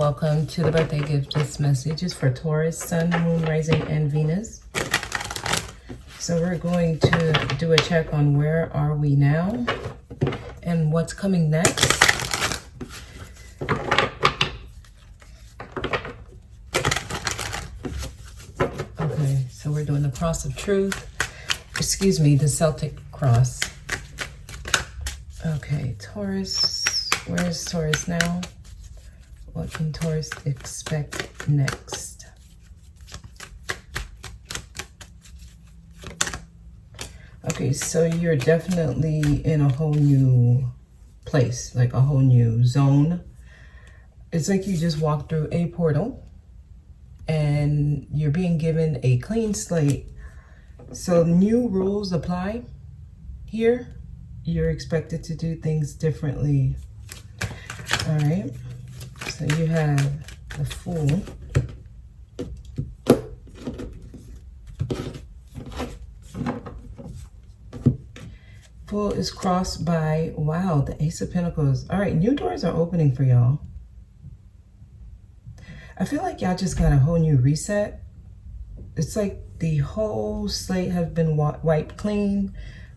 welcome to the birthday gift. This message is for Taurus, Sun, Moon, Rising, and Venus. So we're going to do a check on where are we now and what's coming next. Okay, so we're doing the cross of truth. Excuse me, the Celtic cross. Okay, Taurus. Where is Taurus now? What can Taurus expect next? Okay, so you're definitely in a whole new place, like a whole new zone. It's like you just walked through a portal and you're being given a clean slate. So new rules apply here. You're expected to do things differently. All right. So you have the Fool. Fool is crossed by, wow, the Ace of Pentacles. All right, new doors are opening for y'all. I feel like y'all just got a whole new reset. It's like the whole slate has been wiped clean.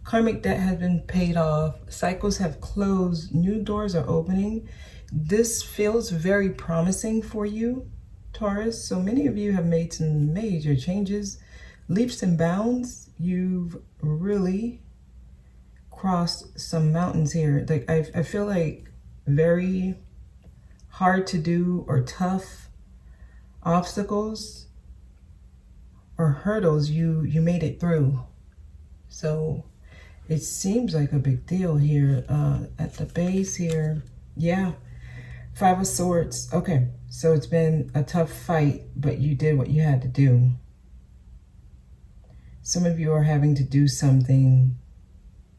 Karmic debt has been paid off. Cycles have closed. New doors are opening. This feels very promising for you, Taurus. So many of you have made some major changes, leaps and bounds. You've really crossed some mountains here. Like I feel like very hard to do or tough obstacles or hurdles you made it through. So it seems like a big deal here at the base here. Yeah. Five of Swords. Okay, so it's been a tough fight, but you did what you had to do. Some of you are having to do something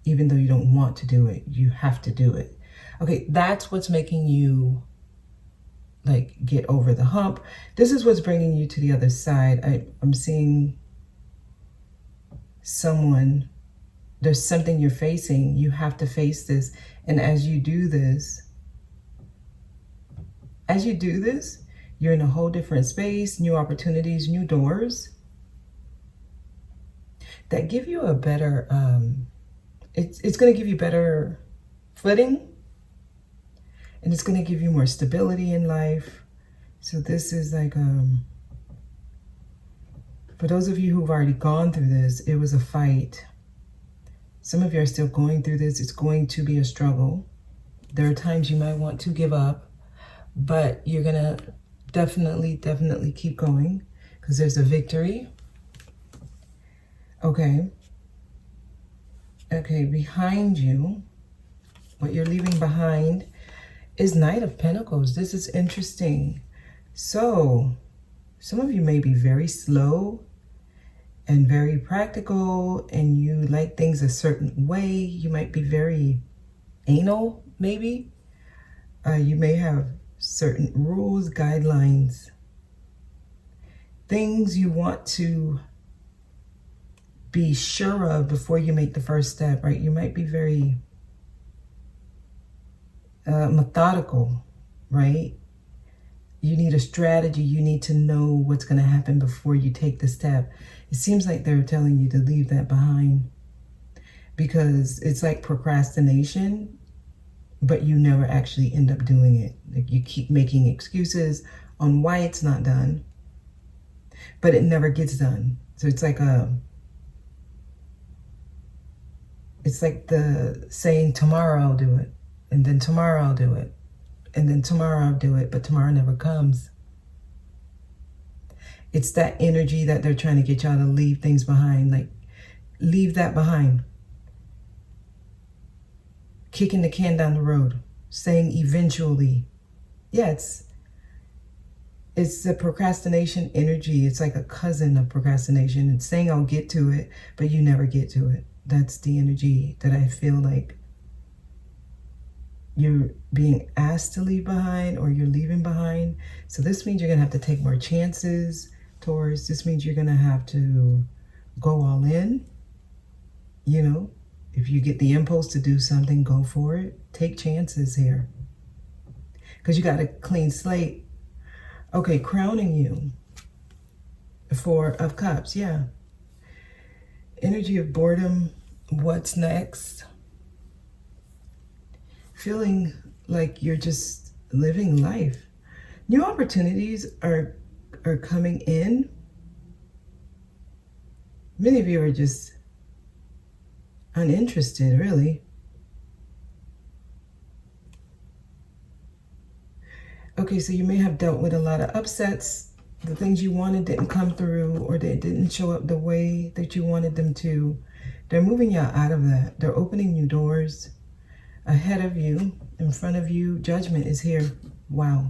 even though you don't want to do it. You have to do it. Okay, that's what's making you like get over the hump. This is what's bringing you to the other side. I'm seeing someone, there's something you're facing. You have to face this. And as you do this, you're in a whole different space, new opportunities, new doors that give you a better, it's going to give you better footing, and it's going to give you more stability in life. So this is like, for those of you who've already gone through this, it was a fight. Some of you are still going through this. It's going to be a struggle. There are times you might want to give up, but you're gonna definitely keep going because there's a victory. Okay, behind you, what you're leaving behind is Knight of Pentacles. This is interesting. So some of you may be very slow and very practical, and you like things a certain way. You might be very anal, maybe. You may have certain rules, guidelines, things you want to be sure of before you make the first step, right? You might be very methodical, right? You need a strategy. You need to know what's going to happen before you take the step. It seems like they're telling you to leave that behind because it's like procrastination, but you never actually end up doing it. Like you keep making excuses on why it's not done, but it never gets done. So it's like the saying, tomorrow I'll do it, and then tomorrow I'll do it, and then tomorrow I'll do it, but tomorrow never comes. It's that energy that they're trying to get y'all to leave things behind. Like, leave that behind. Kicking the can down the road, saying eventually. Yeah, it's the procrastination energy. It's like a cousin of procrastination. It's saying I'll get to it, but you never get to it. That's the energy that I feel like you're being asked to leave behind or you're leaving behind. So this means you're going to have to take more chances, Taurus. This means you're going to have to go all in. You know, if you get the impulse to do something, go for it. Take chances here. Because you got a clean slate. Okay, crowning you. Four of Cups, yeah. Energy of boredom. What's next? Feeling like you're just living life. New opportunities are coming in. Many of you are just uninterested, really. Okay, so you may have dealt with a lot of upsets. The things you wanted didn't come through, or they didn't show up the way that you wanted them to. They're moving you out of that. They're opening new doors ahead of you, in front of you. Judgment is here. Wow.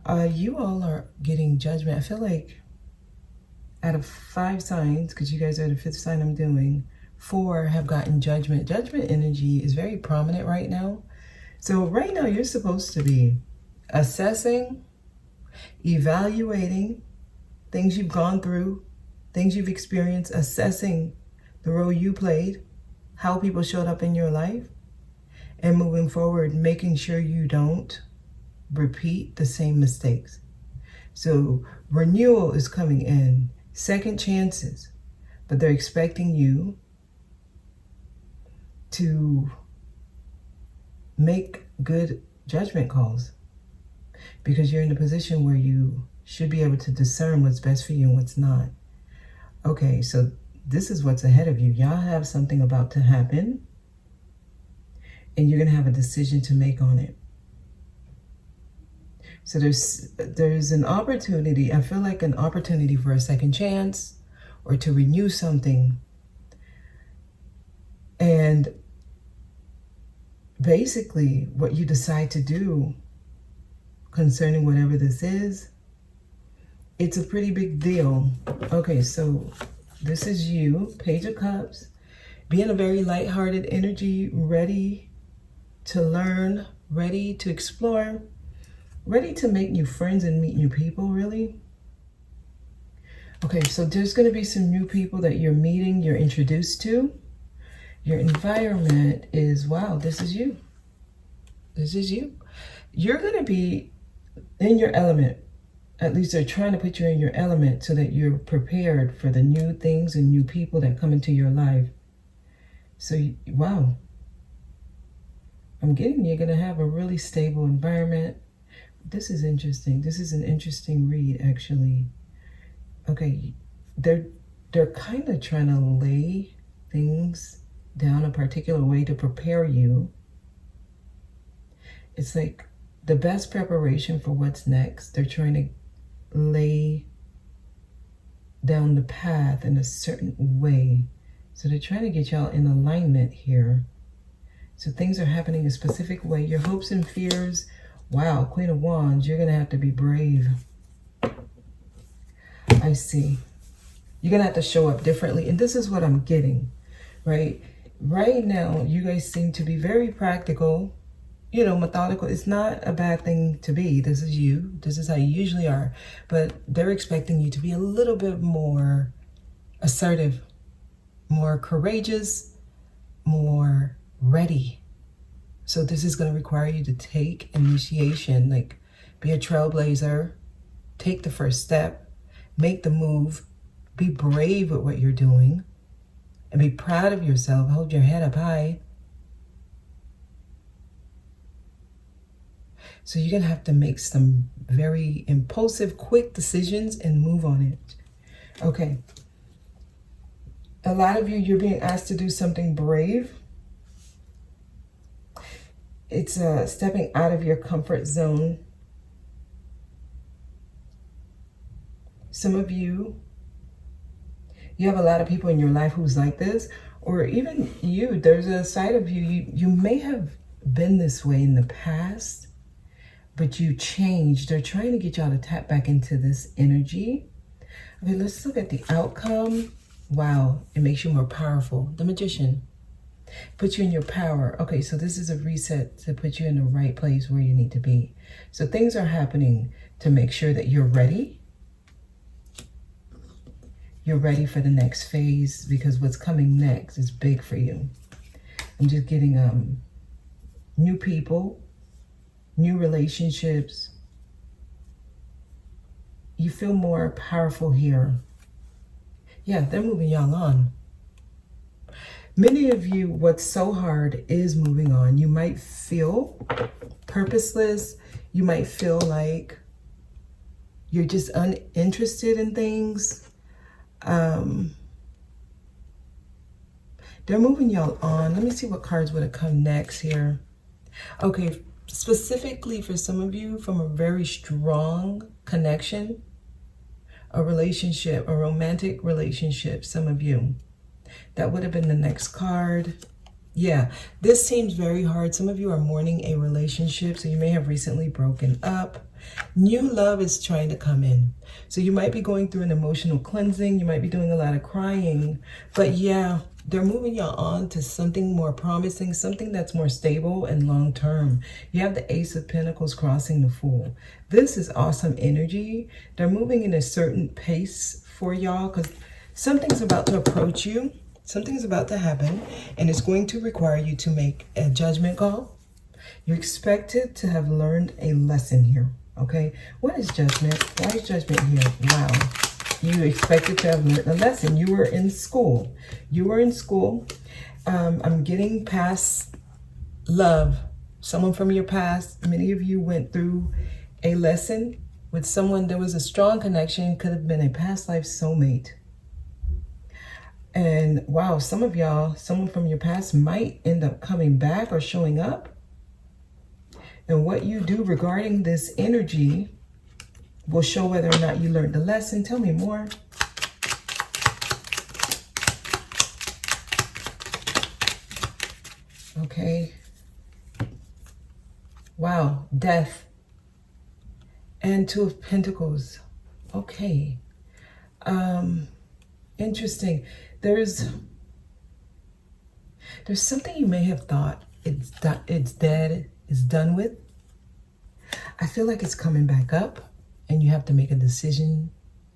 You all are getting judgment. I feel like out of 5 signs, because you guys are the 5th sign I'm doing, 4 have gotten judgment. Judgment energy is very prominent right now. So right now you're supposed to be assessing, evaluating things you've gone through, things you've experienced, assessing the role you played, how people showed up in your life, and moving forward, making sure you don't repeat the same mistakes. So renewal is coming in, second chances, but they're expecting you to make good judgment calls, because you're in a position where you should be able to discern what's best for you and what's not. Okay, so this is what's ahead of you. Y'all have something about to happen, and you're going to have a decision to make on it. So there's an opportunity. I feel like an opportunity for a second chance, or to renew something. And basically what you decide to do concerning whatever this is, it's a pretty big deal. Okay, so this is you, Page of Cups, being a very lighthearted energy, ready to learn, ready to explore, ready to make new friends and meet new people, really. Okay, so there's going to be some new people that you're meeting, you're introduced to. Your environment is, wow, this is you. This is you. You're going to be in your element. At least they're trying to put you in your element so that you're prepared for the new things and new people that come into your life. So, wow. I'm getting you're going to have a really stable environment. This is interesting. This is an interesting read, actually. Okay, they're kind of trying to lay things down a particular way to prepare you. It's like the best preparation for what's next. They're trying to lay down the path in a certain way. So they're trying to get y'all in alignment here. So things are happening a specific way. Your hopes and fears. Wow, Queen of Wands, you're going to have to be brave. I see. You're going to have to show up differently. And this is what I'm getting, right? Right now, you guys seem to be very practical, you know, methodical. It's not a bad thing to be. This is you. This is how you usually are. But they're expecting you to be a little bit more assertive, more courageous, more ready. So this is going to require you to take initiation, like be a trailblazer, take the first step, make the move, be brave with what you're doing, and be proud of yourself. Hold your head up high. So you're going to have to make some very impulsive, quick decisions and move on it. Okay. A lot of you, you're being asked to do something brave. It's stepping out of your comfort zone. Some of you, you have a lot of people in your life who's like this, or even you, there's a side of you may have been this way in the past, but you changed. They're trying to get y'all to tap back into this energy. Okay, let's look at the outcome. Wow, it makes you more powerful. The Magician. Put you in your power. Okay, so this is a reset to put you in the right place where you need to be. So things are happening to make sure that you're ready. You're ready for the next phase, because what's coming next is big for you. I'm just getting new people, new relationships. you feel more powerful here. Yeah, they're moving y'all on. Many of you, what's so hard is moving on. You might feel purposeless. You might feel like you're just uninterested in things. They're moving y'all on. Let me see what cards would have come next here. Okay, specifically for some of you, from a very strong connection, a relationship, a romantic relationship, some of you. That would have been the next card. Yeah, this seems very hard. Some of you are mourning a relationship, so you may have recently broken up. New love is trying to come in. So you might be going through an emotional cleansing. You might be doing a lot of crying. But yeah, they're moving y'all on to something more promising, something that's more stable and long-term. You have the Ace of Pentacles crossing the Fool. This is awesome energy. They're moving in a certain pace for y'all because something's about to approach you. Something's about to happen, and it's going to require you to make a judgment call. You're expected to have learned a lesson here, okay? What is judgment? Why is judgment here? Wow. You expected to have learned a lesson. You were in school. You were in school. I'm getting past love. Someone from your past. Many of you went through a lesson with someone. There was a strong connection. Could have been a past life soulmate. And wow, some of y'all, someone from your past might end up coming back or showing up. And what you do regarding this energy will show whether or not you learned the lesson. Tell me more. Okay. Wow, Death and Two of Pentacles. Okay. Interesting. There's something you may have thought it's dead, it's done with. I feel like it's coming back up, and you have to make a decision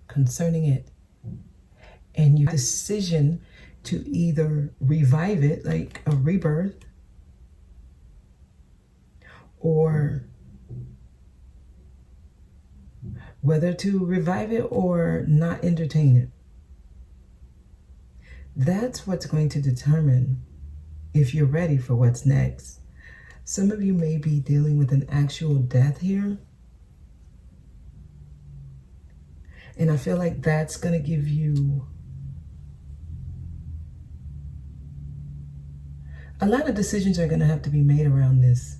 concerning it. And you have a decision to either revive it, like a rebirth, or whether to revive it or not entertain it. That's what's going to determine if you're ready for what's next. Some of you may be dealing with an actual death here. And I feel like that's going to give you a lot of decisions are going to have to be made around this.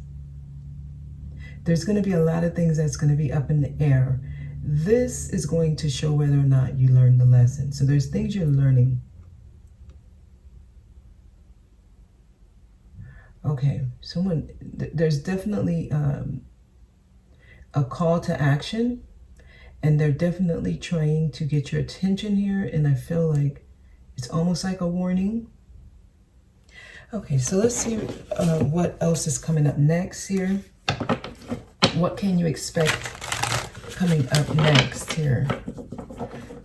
There's going to be a lot of things that's going to be up in the air. This is going to show whether or not you learned the lesson. So there's things you're learning. Okay, there's definitely a call to action, and they're definitely trying to get your attention here, and I feel like it's almost like a warning. Okay, so let's see what else is coming up next here. What can you expect coming up next here?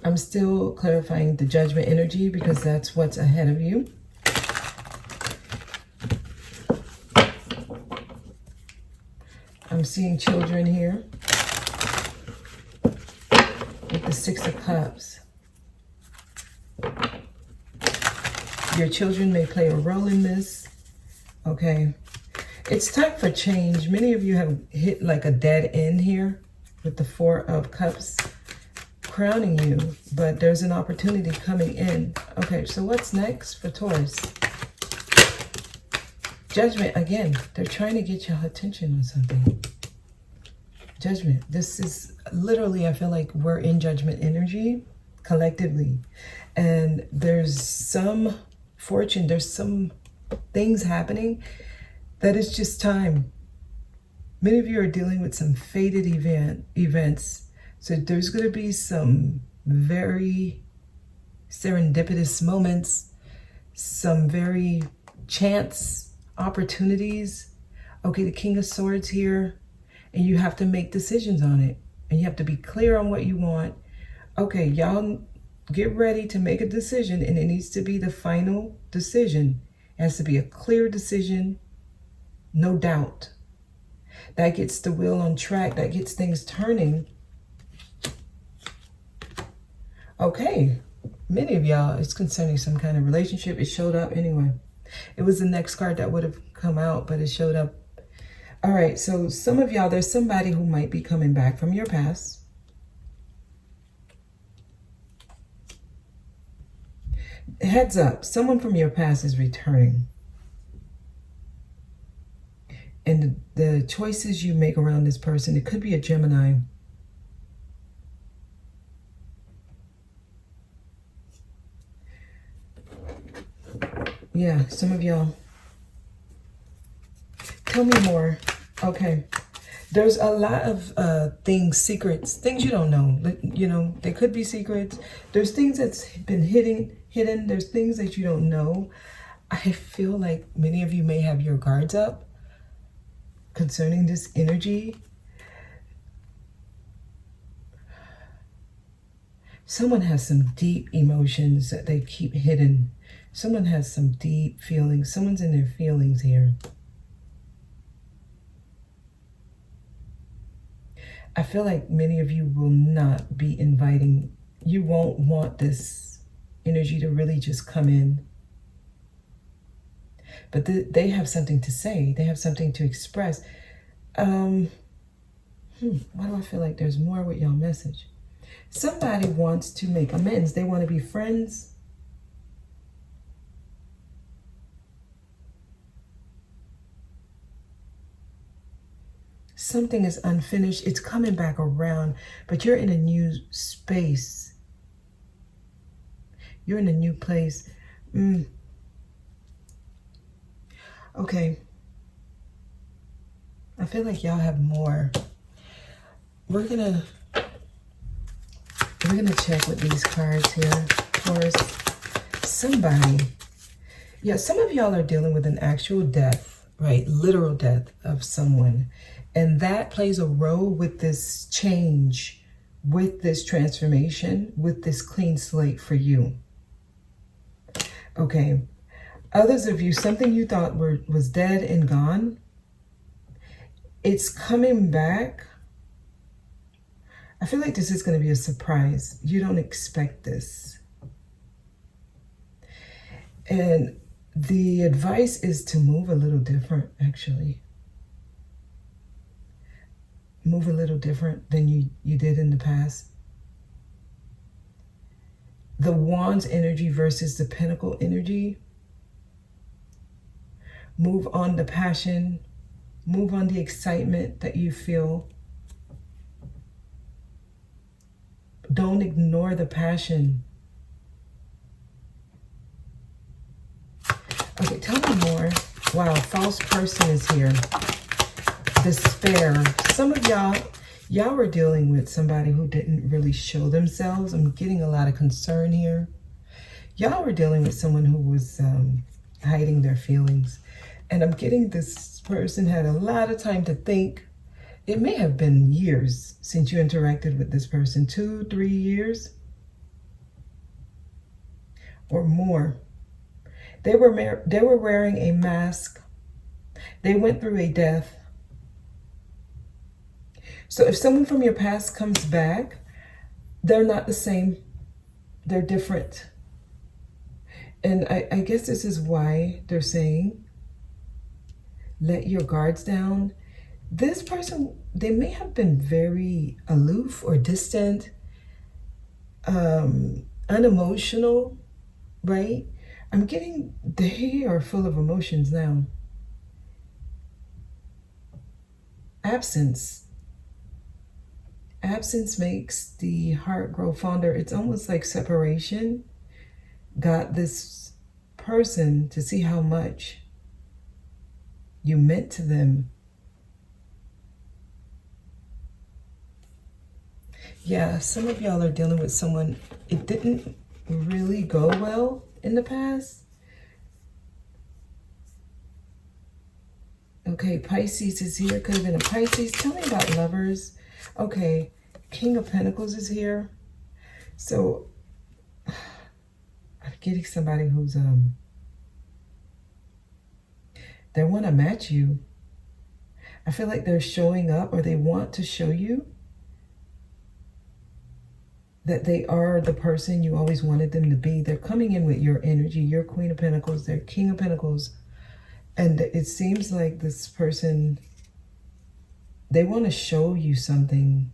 I'm still clarifying the Judgment energy because that's what's ahead of you. I'm seeing children here with the Six of Cups. Your children may play a role in this. Okay. It's time for change. Many of you have hit like a dead end here with the Four of Cups crowning you, but there's an opportunity coming in. Okay, so what's next for Taurus? Judgment, again, they're trying to get your attention on something. Judgment, this is literally, I feel like we're in judgment energy collectively. And there's some fortune, there's some things happening that is just time. Many of you are dealing with some fated events. So there's going to be some very serendipitous moments, some very chance opportunities. Okay, the King of Swords here, and you have to make decisions on it, and you have to be clear on what you want. Okay, y'all get ready to make a decision, and it needs to be the final decision. It has to be a clear decision, no doubt. That gets the wheel on track, that gets things turning. Okay, many of y'all, it's concerning some kind of relationship. It showed up anyway. It was the next card that would have come out, but it showed up. All right, so some of y'all, there's somebody who might be coming back from your past. Heads up, someone from your past is returning. And the choices you make around this person, it could be a Gemini. Yeah, some of y'all. Tell me more. Okay. There's a lot of things, secrets, things you don't know. You know, there could be secrets. There's things that's been hidden. There's things that you don't know. I feel like many of you may have your guards up concerning this energy. Someone has some deep emotions that they keep hidden. Someone has some deep feelings. Someone's in their feelings here. I feel like many of you will not be inviting. You won't want this energy to really just come in. But they have something to say. They have something to express. Why do I feel like there's more with y'all message? Somebody wants to make amends. They want to be friends. Something is unfinished. It's coming back around, but you're in a new space. You're in a new place. Okay. I feel like y'all have more. We're gonna check with these cards here, Taurus. Somebody. Yeah, some of y'all are dealing with an actual death, right? Literal death of someone. And that plays a role with this change, with this transformation, with this clean slate for you. Okay. Others of you, something you thought was dead and gone, it's coming back. I feel like this is going to be a surprise. You don't expect this. And the advice is to move a little different, actually. Move a little different than you did in the past. The Wands energy versus the Pentacle energy. Move on the passion. Move on the excitement that you feel. Don't ignore the passion. Okay, tell me more. Wow, false person is here. Despair. Some of y'all were dealing with somebody who didn't really show themselves. I'm getting a lot of concern here. Y'all were dealing with someone who was hiding their feelings. And I'm getting this person had a lot of time to think. It may have been years since you interacted with this person, 2, 3 years or more. They were wearing a mask. They went through a death. So if someone from your past comes back, they're not the same. They're different. And I guess this is why they're saying, let your guards down. This person, they may have been very aloof or distant, unemotional, right? I'm getting, they are full of emotions now. Absence. Absence makes the heart grow fonder. It's almost like separation got this person to see how much you meant to them. Yeah, some of y'all are dealing with someone, it didn't really go well in the past. Okay, Pisces is here. Could have been a Pisces. Tell me about lovers. Okay, King of Pentacles is here. So, I'm getting somebody who's, they want to match you. I feel like they're showing up or they want to show you. that they are the person you always wanted them to be. They're coming in with your energy, your Queen of Pentacles, their King of Pentacles. And it seems like this person, they want to show you something.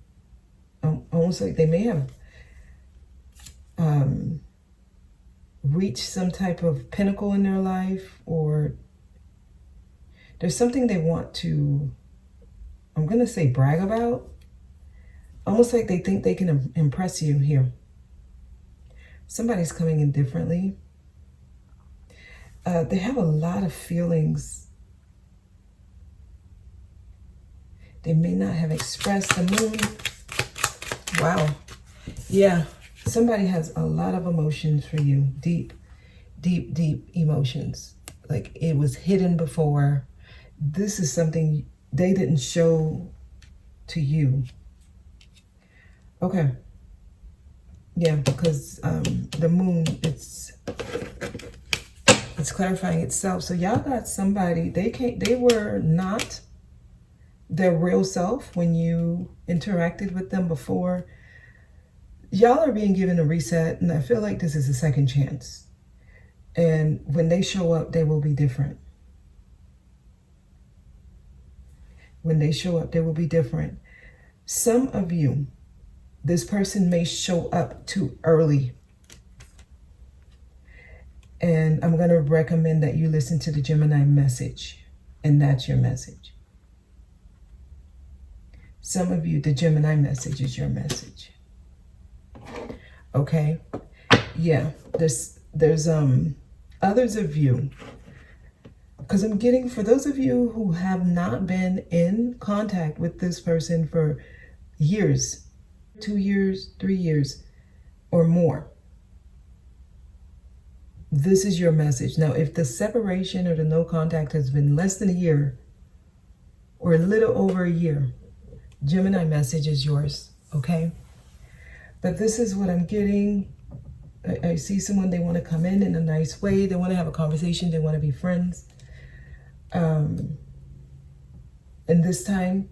Almost like they may have reached some type of pinnacle in their life, or there's something they want to, I'm going to say, brag about. Almost like they think they can impress you here. Somebody's coming in differently. They have a lot of feelings. They may not have expressed. The moon. Wow. Yeah. Somebody has a lot of emotions for you. Deep, deep, deep emotions. Like it was hidden before. This is something they didn't show to you. Okay. Yeah, because the moon, it's clarifying itself. So y'all got somebody, they were not their real self when you interacted with them before. Y'all are being given a reset, and I feel like this is a second chance. And when they show up, they will be different. When they show up, they will be different. Some of you, this person may show up too early. And I'm going to recommend that you listen to the Gemini message. And that's your message. Some of you, the Gemini message is your message. Okay? Yeah. There's others of you. Because I'm getting, for those of you who have not been in contact with this person for years, 2 years, 3 years, or more, this is your message. Now, if the separation or the no contact has been less than a year or a little over a year, Gemini message is yours, okay? But this is what I'm getting. I see someone, they want to come in a nice way. They want to have a conversation. They want to be friends. And this time,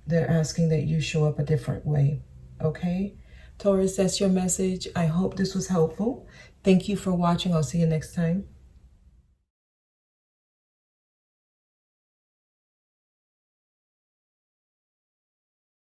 they're asking that you show up a different way, okay? Taurus, that's your message. I hope this was helpful. Thank you for watching. I'll see you next time.